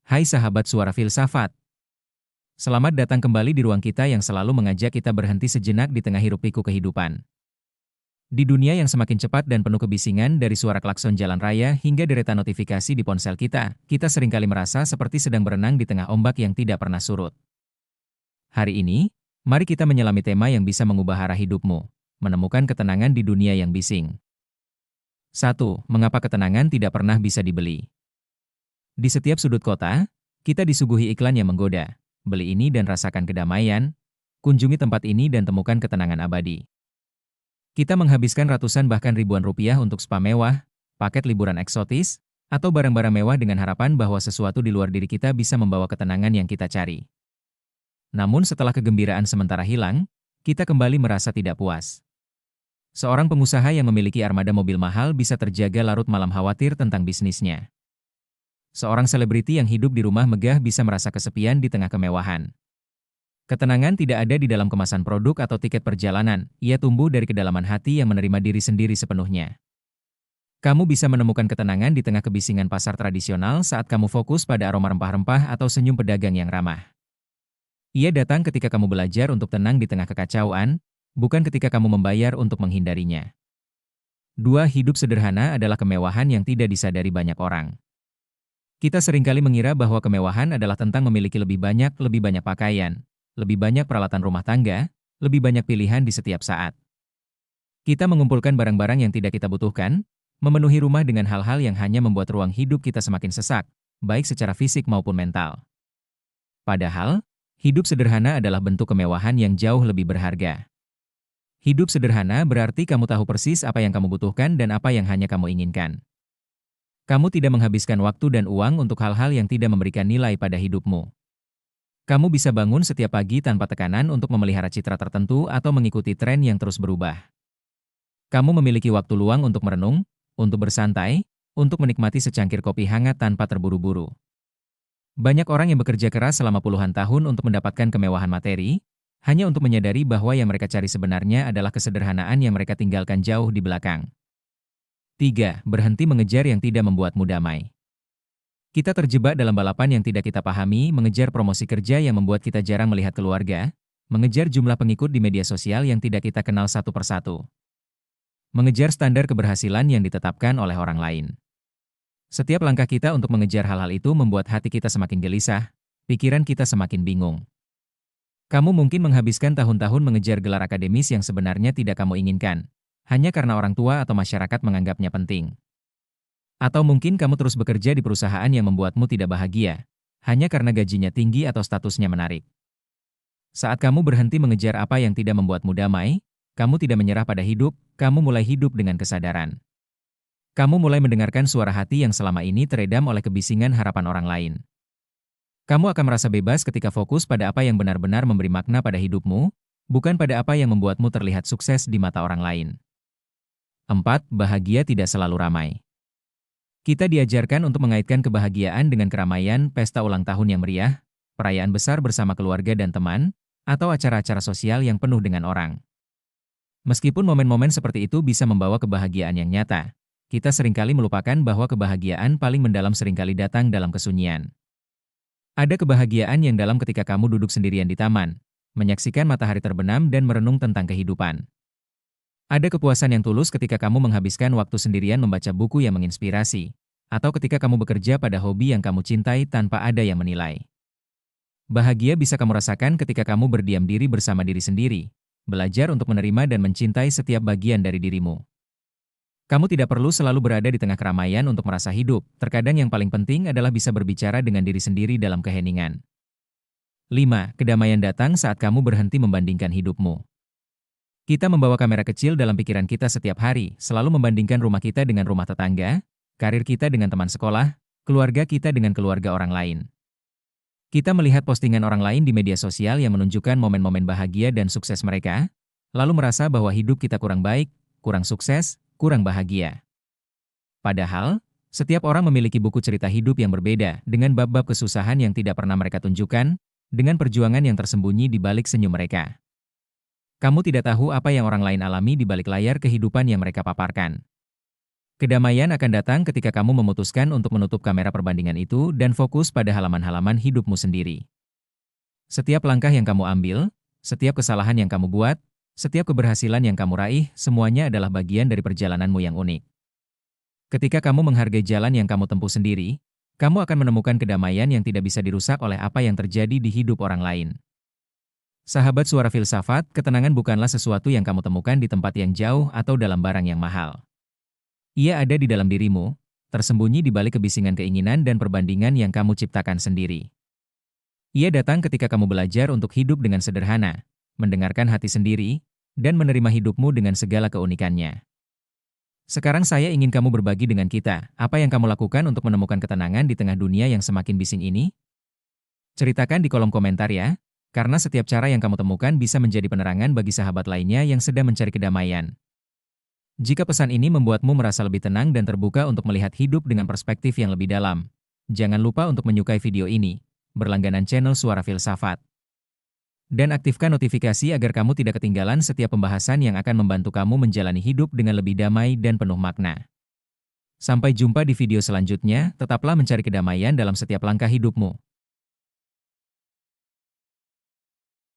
Hai sahabat suara filsafat, selamat datang kembali di ruang kita yang selalu mengajak kita berhenti sejenak di tengah hiruk-pikuk kehidupan. Di dunia yang semakin cepat dan penuh kebisingan dari suara klakson jalan raya hingga deretan notifikasi di ponsel kita seringkali merasa seperti sedang berenang di tengah ombak yang tidak pernah surut. Hari ini, mari kita menyelami tema yang bisa mengubah arah hidupmu, menemukan ketenangan di dunia yang bising. 1. Mengapa ketenangan tidak pernah bisa dibeli? Di setiap sudut kota, kita disuguhi iklan yang menggoda. Beli ini dan rasakan kedamaian, kunjungi tempat ini dan temukan ketenangan abadi. Kita menghabiskan ratusan bahkan ribuan rupiah untuk spa mewah, paket liburan eksotis, atau barang-barang mewah dengan harapan bahwa sesuatu di luar diri kita bisa membawa ketenangan yang kita cari. Namun setelah kegembiraan sementara hilang, kita kembali merasa tidak puas. Seorang pengusaha yang memiliki armada mobil mahal bisa terjaga larut malam khawatir tentang bisnisnya. Seorang selebriti yang hidup di rumah megah bisa merasa kesepian di tengah kemewahan. Ketenangan tidak ada di dalam kemasan produk atau tiket perjalanan, ia tumbuh dari kedalaman hati yang menerima diri sendiri sepenuhnya. Kamu bisa menemukan ketenangan di tengah kebisingan pasar tradisional saat kamu fokus pada aroma rempah-rempah atau senyum pedagang yang ramah. Ia datang ketika kamu belajar untuk tenang di tengah kekacauan, bukan ketika kamu membayar untuk menghindarinya. 2. Hidup sederhana adalah kemewahan yang tidak disadari banyak orang. Kita seringkali mengira bahwa kemewahan adalah tentang memiliki lebih banyak pakaian, lebih banyak peralatan rumah tangga, lebih banyak pilihan di setiap saat. Kita mengumpulkan barang-barang yang tidak kita butuhkan, memenuhi rumah dengan hal-hal yang hanya membuat ruang hidup kita semakin sesak, baik secara fisik maupun mental. Padahal, hidup sederhana adalah bentuk kemewahan yang jauh lebih berharga. Hidup sederhana berarti kamu tahu persis apa yang kamu butuhkan dan apa yang hanya kamu inginkan. Kamu tidak menghabiskan waktu dan uang untuk hal-hal yang tidak memberikan nilai pada hidupmu. Kamu bisa bangun setiap pagi tanpa tekanan untuk memelihara citra tertentu atau mengikuti tren yang terus berubah. Kamu memiliki waktu luang untuk merenung, untuk bersantai, untuk menikmati secangkir kopi hangat tanpa terburu-buru. Banyak orang yang bekerja keras selama puluhan tahun untuk mendapatkan kemewahan materi, hanya untuk menyadari bahwa yang mereka cari sebenarnya adalah kesederhanaan yang mereka tinggalkan jauh di belakang. 3. Berhenti mengejar yang tidak membuatmu damai. Kita terjebak dalam balapan yang tidak kita pahami, mengejar promosi kerja yang membuat kita jarang melihat keluarga, mengejar jumlah pengikut di media sosial yang tidak kita kenal satu persatu, mengejar standar keberhasilan yang ditetapkan oleh orang lain. Setiap langkah kita untuk mengejar hal-hal itu membuat hati kita semakin gelisah, pikiran kita semakin bingung. Kamu mungkin menghabiskan tahun-tahun mengejar gelar akademis yang sebenarnya tidak kamu inginkan, hanya karena orang tua atau masyarakat menganggapnya penting. Atau mungkin kamu terus bekerja di perusahaan yang membuatmu tidak bahagia, hanya karena gajinya tinggi atau statusnya menarik. Saat kamu berhenti mengejar apa yang tidak membuatmu damai, kamu tidak menyerah pada hidup, kamu mulai hidup dengan kesadaran. Kamu mulai mendengarkan suara hati yang selama ini teredam oleh kebisingan harapan orang lain. Kamu akan merasa bebas ketika fokus pada apa yang benar-benar memberi makna pada hidupmu, bukan pada apa yang membuatmu terlihat sukses di mata orang lain. 4. Bahagia tidak selalu ramai. Kita diajarkan untuk mengaitkan kebahagiaan dengan keramaian, pesta ulang tahun yang meriah, perayaan besar bersama keluarga dan teman, atau acara-acara sosial yang penuh dengan orang. Meskipun momen-momen seperti itu bisa membawa kebahagiaan yang nyata, kita seringkali melupakan bahwa kebahagiaan paling mendalam seringkali datang dalam kesunyian. Ada kebahagiaan yang dalam ketika kamu duduk sendirian di taman, menyaksikan matahari terbenam dan merenung tentang kehidupan. Ada kepuasan yang tulus ketika kamu menghabiskan waktu sendirian membaca buku yang menginspirasi, atau ketika kamu bekerja pada hobi yang kamu cintai tanpa ada yang menilai. Bahagia bisa kamu rasakan ketika kamu berdiam diri bersama diri sendiri, belajar untuk menerima dan mencintai setiap bagian dari dirimu. Kamu tidak perlu selalu berada di tengah keramaian untuk merasa hidup, terkadang yang paling penting adalah bisa berbicara dengan diri sendiri dalam keheningan. 5. Kedamaian datang saat kamu berhenti membandingkan hidupmu. Kita membawa kamera kecil dalam pikiran kita setiap hari, selalu membandingkan rumah kita dengan rumah tetangga, karir kita dengan teman sekolah, keluarga kita dengan keluarga orang lain. Kita melihat postingan orang lain di media sosial yang menunjukkan momen-momen bahagia dan sukses mereka, lalu merasa bahwa hidup kita kurang baik, kurang sukses, kurang bahagia. Padahal, setiap orang memiliki buku cerita hidup yang berbeda, dengan bab-bab kesusahan yang tidak pernah mereka tunjukkan, dengan perjuangan yang tersembunyi di balik senyum mereka. Kamu tidak tahu apa yang orang lain alami di balik layar kehidupan yang mereka paparkan. Kedamaian akan datang ketika kamu memutuskan untuk menutup kamera perbandingan itu dan fokus pada halaman-halaman hidupmu sendiri. Setiap langkah yang kamu ambil, setiap kesalahan yang kamu buat, setiap keberhasilan yang kamu raih, semuanya adalah bagian dari perjalananmu yang unik. Ketika kamu menghargai jalan yang kamu tempuh sendiri, kamu akan menemukan kedamaian yang tidak bisa dirusak oleh apa yang terjadi di hidup orang lain. Sahabat Suara Filsafat, ketenangan bukanlah sesuatu yang kamu temukan di tempat yang jauh atau dalam barang yang mahal. Ia ada di dalam dirimu, tersembunyi di balik kebisingan keinginan dan perbandingan yang kamu ciptakan sendiri. Ia datang ketika kamu belajar untuk hidup dengan sederhana, mendengarkan hati sendiri, dan menerima hidupmu dengan segala keunikannya. Sekarang saya ingin kamu berbagi dengan kita, apa yang kamu lakukan untuk menemukan ketenangan di tengah dunia yang semakin bising ini? Ceritakan di kolom komentar ya, karena setiap cara yang kamu temukan bisa menjadi penerangan bagi sahabat lainnya yang sedang mencari kedamaian. Jika pesan ini membuatmu merasa lebih tenang dan terbuka untuk melihat hidup dengan perspektif yang lebih dalam, jangan lupa untuk menyukai video ini, berlangganan channel Suara Filsafat, dan aktifkan notifikasi agar kamu tidak ketinggalan setiap pembahasan yang akan membantu kamu menjalani hidup dengan lebih damai dan penuh makna. Sampai jumpa di video selanjutnya, tetaplah mencari kedamaian dalam setiap langkah hidupmu.